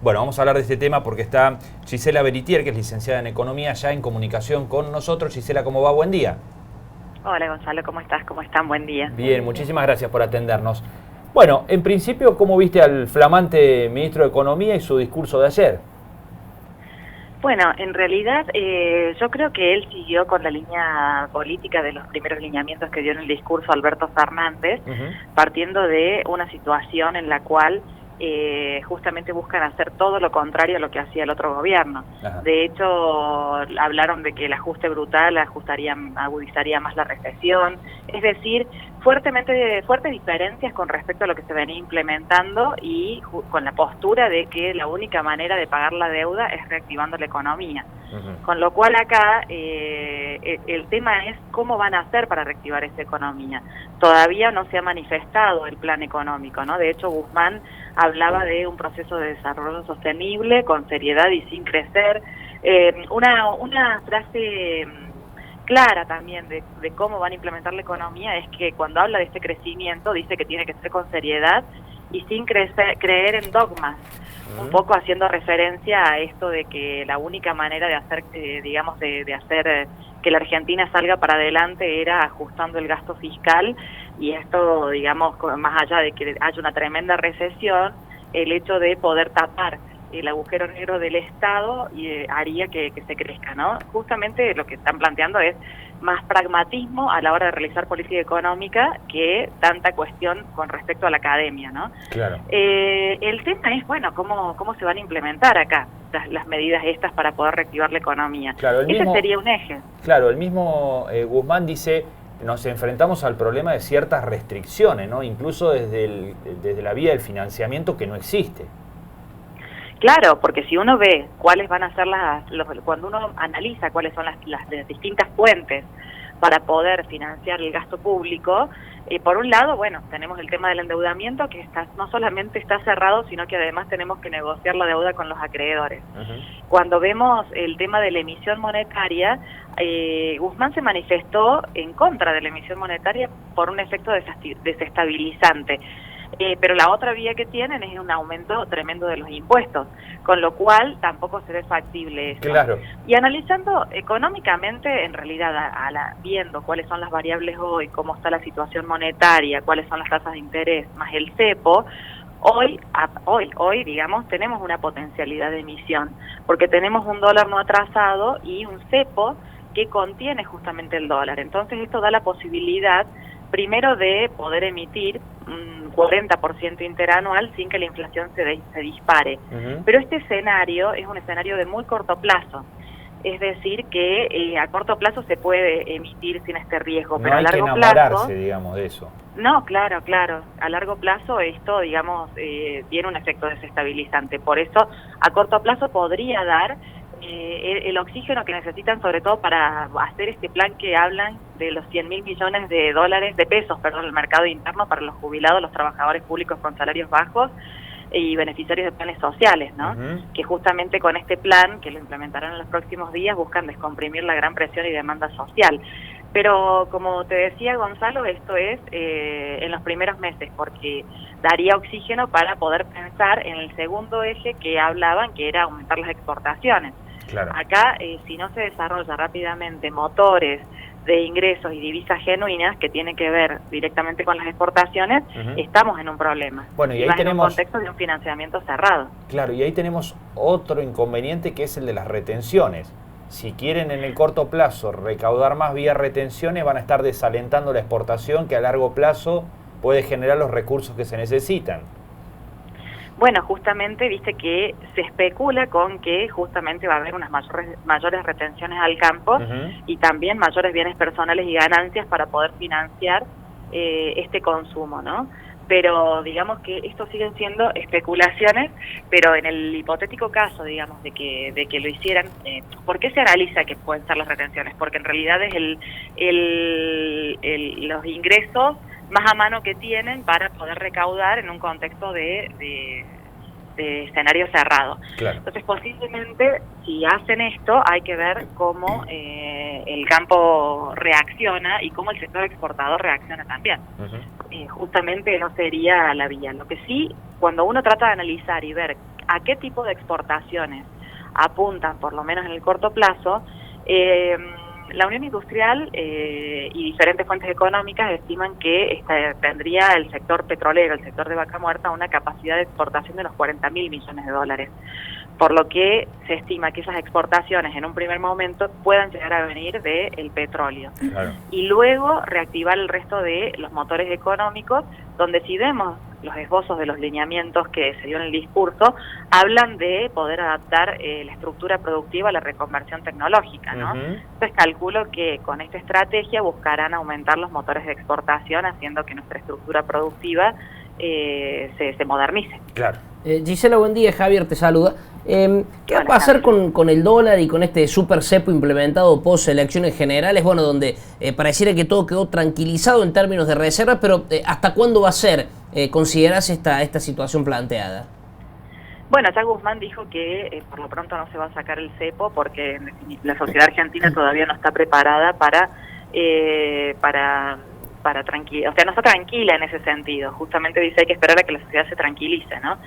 Bueno, vamos a hablar de este tema porque está Gisela Beritier, que es licenciada en Economía, ya en comunicación con nosotros. Gisela, ¿cómo va? Buen día. Hola Gonzalo, ¿cómo estás? ¿Cómo están? Buen día. Bien, muchísimas gracias por atendernos. Bueno, en principio, ¿cómo viste al flamante ministro de Economía y su discurso de ayer? Bueno, en realidad yo creo que él siguió con la línea política de los primeros lineamientos que dio en el discurso Alberto Fernández, partiendo de una situación en la cual justamente buscan hacer todo lo contrario a lo que hacía el otro gobierno. Ajá. De hecho, hablaron de que el ajuste brutal agudizaría más la recesión, es decir, fuertes diferencias con respecto a lo que se venía implementando y con la postura de que la única manera de pagar la deuda es reactivando la economía. Con lo cual acá el tema es cómo van a hacer para reactivar esta economía. Todavía no se ha manifestado el plan económico, ¿no? De hecho, Guzmán hablaba de un proceso de desarrollo sostenible, con seriedad y sin crecer. Una frase clara también de cómo van a implementar la economía es que cuando habla de este crecimiento dice que tiene que ser con seriedad y sin creer en dogmas, un poco haciendo referencia a esto de que la única manera de hacer, digamos, de hacer que la Argentina salga para adelante era ajustando el gasto fiscal, y esto, digamos, más allá de que haya una tremenda recesión, el hecho de poder tapar el agujero negro del Estado haría que se crezca, ¿no? Justamente lo que están planteando es más pragmatismo a la hora de realizar política económica que tanta cuestión con respecto a la academia, ¿no? Claro. El tema es, bueno, cómo se van a implementar acá las medidas estas para poder reactivar la economía. Claro, ese sería un eje. Claro, el mismo Guzmán dice: nos enfrentamos al problema de ciertas restricciones, ¿no? Incluso desde la vía del financiamiento, que no existe. Claro, porque si uno ve cuáles van a ser cuando uno analiza cuáles son las distintas fuentes para poder financiar el gasto público, por un lado, bueno, tenemos el tema del endeudamiento, que no solamente está cerrado, sino que además tenemos que negociar la deuda con los acreedores. Cuando vemos el tema de la emisión monetaria, Guzmán se manifestó en contra de la emisión monetaria por un efecto desestabilizante. Pero la otra vía que tienen es un aumento tremendo de los impuestos, con lo cual tampoco se ve factible eso. Claro. Y analizando económicamente, en realidad, viendo cuáles son las variables hoy, cómo está la situación monetaria, cuáles son las tasas de interés, más el cepo, hoy, digamos, tenemos una potencialidad de emisión, porque tenemos un dólar no atrasado y un cepo que contiene justamente el dólar. Entonces esto da la posibilidad, primero, de poder emitir un 40% interanual sin que la inflación se dispare. Pero este escenario es un escenario de muy corto plazo. Es decir, que a corto plazo se puede emitir sin este riesgo, pero a largo plazo... No hay que enamorarse, digamos, de eso. No, claro. A largo plazo esto, digamos, tiene un efecto desestabilizante. Por eso, a corto plazo podría dar el oxígeno que necesitan, sobre todo para hacer este plan que hablan de los 100.000 millones de pesos, el mercado interno para los jubilados, los trabajadores públicos con salarios bajos y beneficiarios de planes sociales, ¿no? Que justamente con este plan, que lo implementarán en los próximos días, buscan descomprimir la gran presión y demanda social. Pero como te decía, Gonzalo, esto es en los primeros meses, porque daría oxígeno para poder pensar en el segundo eje que hablaban, que era aumentar las exportaciones. Claro. Acá, si no se desarrolla rápidamente motores de ingresos y divisas genuinas que tienen que ver directamente con las exportaciones, estamos en un problema. Bueno, y ahí tenemos en un contexto de un financiamiento cerrado. Claro, y ahí tenemos otro inconveniente, que es el de las retenciones. Si quieren en el corto plazo recaudar más vía retenciones, van a estar desalentando la exportación, que a largo plazo puede generar los recursos que se necesitan. Bueno, justamente viste que se especula con que justamente va a haber unas mayores retenciones al campo y también mayores bienes personales y ganancias para poder financiar este consumo, ¿no? Pero digamos que estos siguen siendo especulaciones, pero en el hipotético caso, digamos, de que lo hicieran, ¿por qué se analiza que pueden ser las retenciones? Porque en realidad es los ingresos más a mano que tienen para poder recaudar en un contexto de escenario cerrado. Claro. Entonces, posiblemente, si hacen esto, hay que ver cómo el campo reacciona y cómo el sector exportador reacciona también. Justamente no sería la vía. Lo que sí, cuando uno trata de analizar y ver a qué tipo de exportaciones apuntan, por lo menos en el corto plazo, la Unión Industrial y diferentes fuentes económicas estiman que tendría el sector petrolero, el sector de Vaca Muerta, una capacidad de exportación de los 40.000 millones de dólares, por lo que se estima que esas exportaciones en un primer momento puedan llegar a venir del petróleo. Claro. Y luego reactivar el resto de los motores económicos, donde si vemos los esbozos de los lineamientos que se dio en el discurso, hablan de poder adaptar la estructura productiva a la reconversión tecnológica, ¿no? Entonces calculo que con esta estrategia buscarán aumentar los motores de exportación, haciendo que nuestra estructura productiva se modernice. Claro. Gisela, buen día. Javier te saluda. ¿Qué va a pasar con el dólar y con este super cepo implementado post elecciones generales? Bueno, donde pareciera que todo quedó tranquilizado en términos de reservas, pero ¿hasta cuándo va a ser? ¿Considerás esta situación planteada? Bueno, ya Guzmán dijo que por lo pronto no se va a sacar el cepo porque la sociedad argentina todavía no está preparada para tranquila, o sea, no está tranquila en ese sentido. Justamente dice hay que esperar a que la sociedad se tranquilice, ¿no?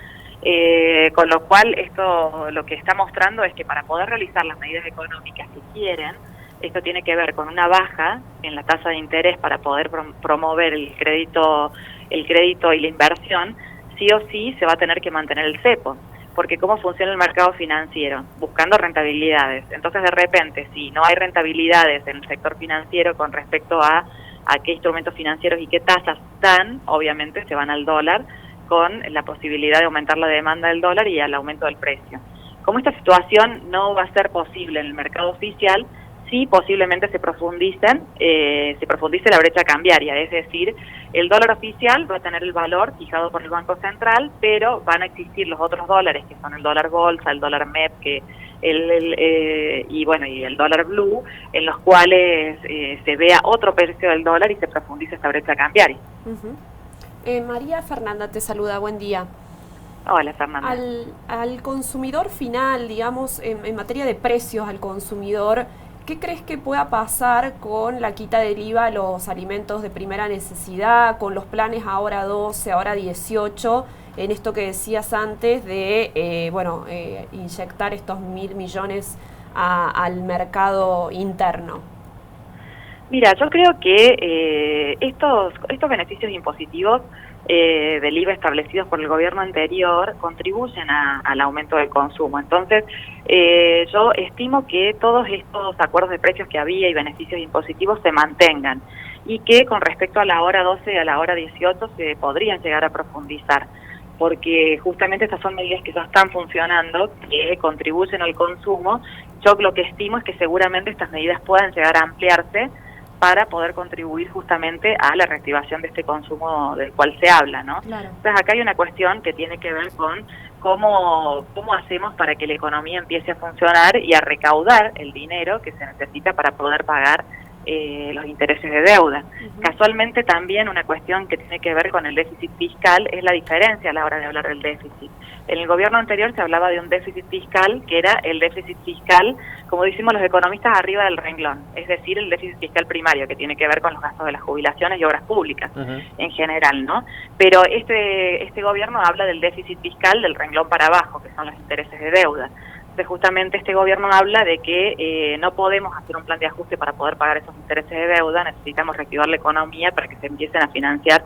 Con lo cual esto lo que está mostrando es que para poder realizar las medidas económicas que quieren, esto tiene que ver con una baja en la tasa de interés para poder promover el crédito y la inversión. Sí o sí se va a tener que mantener el cepo, porque cómo funciona el mercado financiero, buscando rentabilidades. Entonces de repente, si no hay rentabilidades en el sector financiero con respecto a qué instrumentos financieros y qué tasas dan, obviamente se van al dólar, con la posibilidad de aumentar la demanda del dólar y al aumento del precio. Como esta situación no va a ser posible en el mercado oficial, sí posiblemente se profundice la brecha cambiaria, es decir, el dólar oficial va a tener el valor fijado por el Banco Central, pero van a existir los otros dólares, que son el dólar bolsa, el dólar MEP, y el dólar blue, en los cuales se vea otro precio del dólar y se profundice esta brecha cambiaria. María Fernanda te saluda, buen día. Hola, Fernanda. Al consumidor final, digamos, en materia de precios al consumidor, ¿qué crees que pueda pasar con la quita del IVA a los alimentos de primera necesidad, con los planes ahora 12, ahora 18, en esto que decías antes de inyectar estos 1.000 millones al mercado interno? Mira, yo creo que estos beneficios impositivos del IVA establecidos por el gobierno anterior contribuyen al aumento del consumo. Entonces, yo estimo que todos estos acuerdos de precios que había y beneficios impositivos se mantengan y que con respecto a la hora 12 y a la hora 18 se podrían llegar a profundizar, porque justamente estas son medidas que ya están funcionando, que contribuyen al consumo. Yo lo que estimo es que seguramente estas medidas puedan llegar a ampliarse para poder contribuir justamente a la reactivación de este consumo del cual se habla, ¿no? Claro. Entonces acá hay una cuestión que tiene que ver con cómo hacemos para que la economía empiece a funcionar y a recaudar el dinero que se necesita para poder pagar los intereses de deuda. Casualmente también una cuestión que tiene que ver con el déficit fiscal es la diferencia a la hora de hablar del déficit. En el gobierno anterior se hablaba de un déficit fiscal que era el déficit fiscal, como decimos los economistas, arriba del renglón, es decir, el déficit fiscal primario, que tiene que ver con los gastos de las jubilaciones y obras públicas en general, ¿no? Pero este gobierno habla del déficit fiscal del renglón para abajo, que son los intereses de deuda. Entonces justamente este gobierno habla de que no podemos hacer un plan de ajuste para poder pagar esos intereses de deuda, necesitamos reactivar la economía para que se empiecen a financiar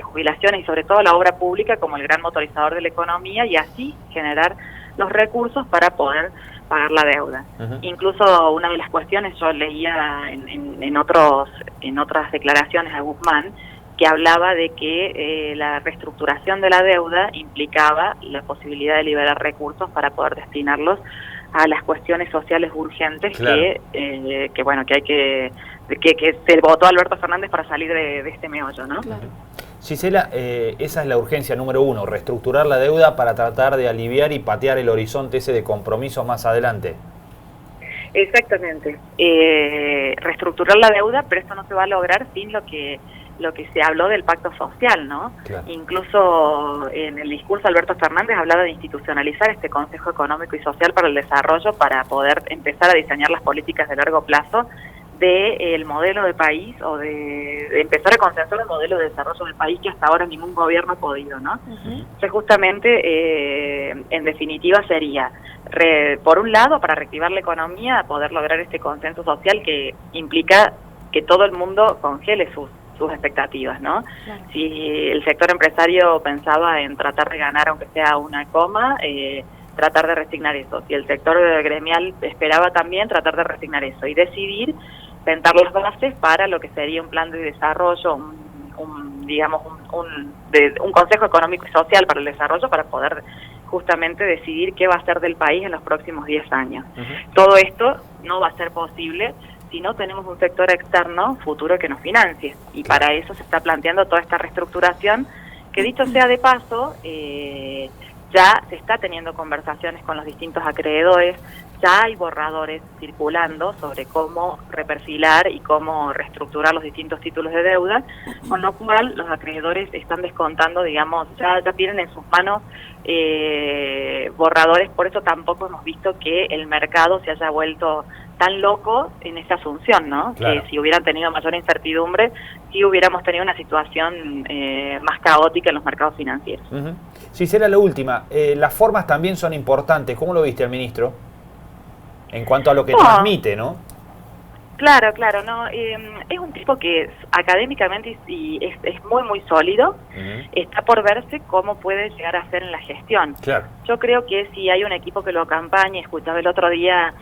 jubilaciones y sobre todo la obra pública como el gran motorizador de la economía y así generar los recursos para poder pagar la deuda. Incluso una de las cuestiones, yo leía en otras declaraciones a Guzmán, que hablaba de que la reestructuración de la deuda implicaba la posibilidad de liberar recursos para poder destinarlos a las cuestiones sociales urgentes. Claro. que se votó Alberto Fernández para salir de este meollo, ¿no? Claro. Gisela, esa es la urgencia número uno, reestructurar la deuda para tratar de aliviar y patear el horizonte ese de compromisos más adelante. Exactamente, reestructurar la deuda, pero esto no se va a lograr sin lo que se habló del pacto social, ¿no? Claro. Incluso en el discurso Alberto Fernández hablaba de institucionalizar este Consejo Económico y Social para el Desarrollo para poder empezar a diseñar las políticas de largo plazo del modelo de país o de empezar a consensar el modelo de desarrollo del país que hasta ahora ningún gobierno ha podido, ¿no? Entonces justamente, en definitiva sería, por un lado, para reactivar la economía, poder lograr este consenso social que implica que todo el mundo congele sus expectativas, ¿no? Claro. Si el sector empresario pensaba en tratar de ganar aunque sea una coma, tratar de resignar eso. Si el sector gremial esperaba también, tratar de resignar eso y decidir sentar las bases para lo que sería un plan de desarrollo, un consejo económico y social para el desarrollo, para poder justamente decidir qué va a ser del país en los próximos 10 años. Todo esto no va a ser posible si no tenemos un sector externo futuro que nos financie, y para eso se está planteando toda esta reestructuración, que dicho sea de paso, ya se está teniendo conversaciones con los distintos acreedores, ya hay borradores circulando sobre cómo reperfilar y cómo reestructurar los distintos títulos de deuda, con lo cual los acreedores están descontando, digamos, ya tienen en sus manos borradores. Por eso tampoco hemos visto que el mercado se haya vuelto tan loco en esa asunción, ¿no? Claro. Que si hubieran tenido mayor incertidumbre, sí hubiéramos tenido una situación más caótica en los mercados financieros. Sí, será la última. Las formas también son importantes. ¿Cómo lo viste al ministro? En cuanto a lo que transmite, ¿no? Claro, no, es un tipo que académicamente es muy, muy sólido. Está por verse cómo puede llegar a ser en la gestión. Claro. Yo creo que si hay un equipo que lo acompañe, escuchaba el otro día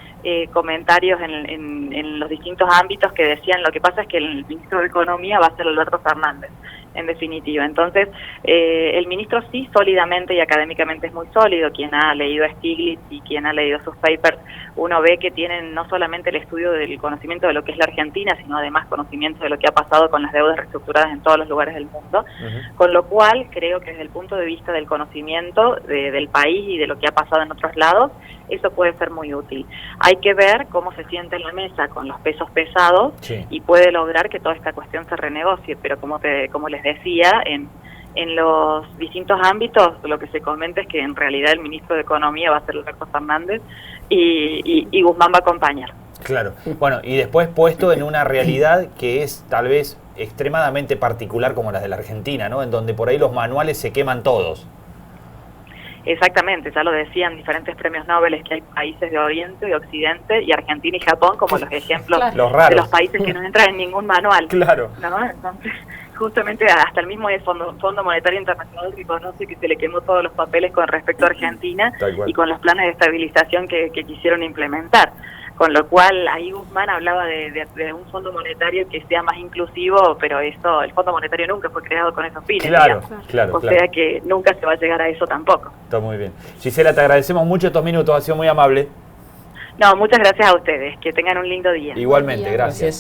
comentarios en los distintos ámbitos que decían, lo que pasa es que el ministro de Economía va a ser Alberto Fernández, en definitiva. Entonces, el ministro sí, sólidamente y académicamente es muy sólido. Quien ha leído a Stiglitz y quien ha leído sus papers, uno ve que tienen no solamente el estudio del conocimiento de lo que es la Argentina, sino además conocimiento de lo que ha pasado con las deudas reestructuradas en todos los lugares del mundo, con lo cual creo que desde el punto de vista del conocimiento del país y de lo que ha pasado en otros lados, eso puede ser muy útil. Hay que ver cómo se sienta en la mesa con los pesos pesados y puede lograr que toda esta cuestión se renegocie, pero como les decía, en los distintos ámbitos lo que se comenta es que en realidad el ministro de Economía va a ser Alberto Fernández y Guzmán va a acompañar. Claro. Bueno, y después puesto en una realidad que es tal vez extremadamente particular como la de la Argentina, ¿no? En donde por ahí los manuales se queman todos. Exactamente, ya lo decían diferentes premios Nobel, que hay países de Oriente, de Occidente y Argentina y Japón como los ejemplos de los países que no entran en ningún manual. Claro. ¿No? Entonces, justamente hasta el mismo Fondo Monetario Internacional reconoce que se le quemó todos los papeles con respecto a Argentina y con los planes de estabilización que quisieron implementar. Con lo cual, ahí Guzmán hablaba de un fondo monetario que sea más inclusivo, pero eso, el Fondo Monetario nunca fue creado con esos fines. Claro. O sea que nunca se va a llegar a eso tampoco. Está muy bien. Gisela, te agradecemos mucho estos minutos, ha sido muy amable. No, muchas gracias a ustedes, que tengan un lindo día. Igualmente, gracias.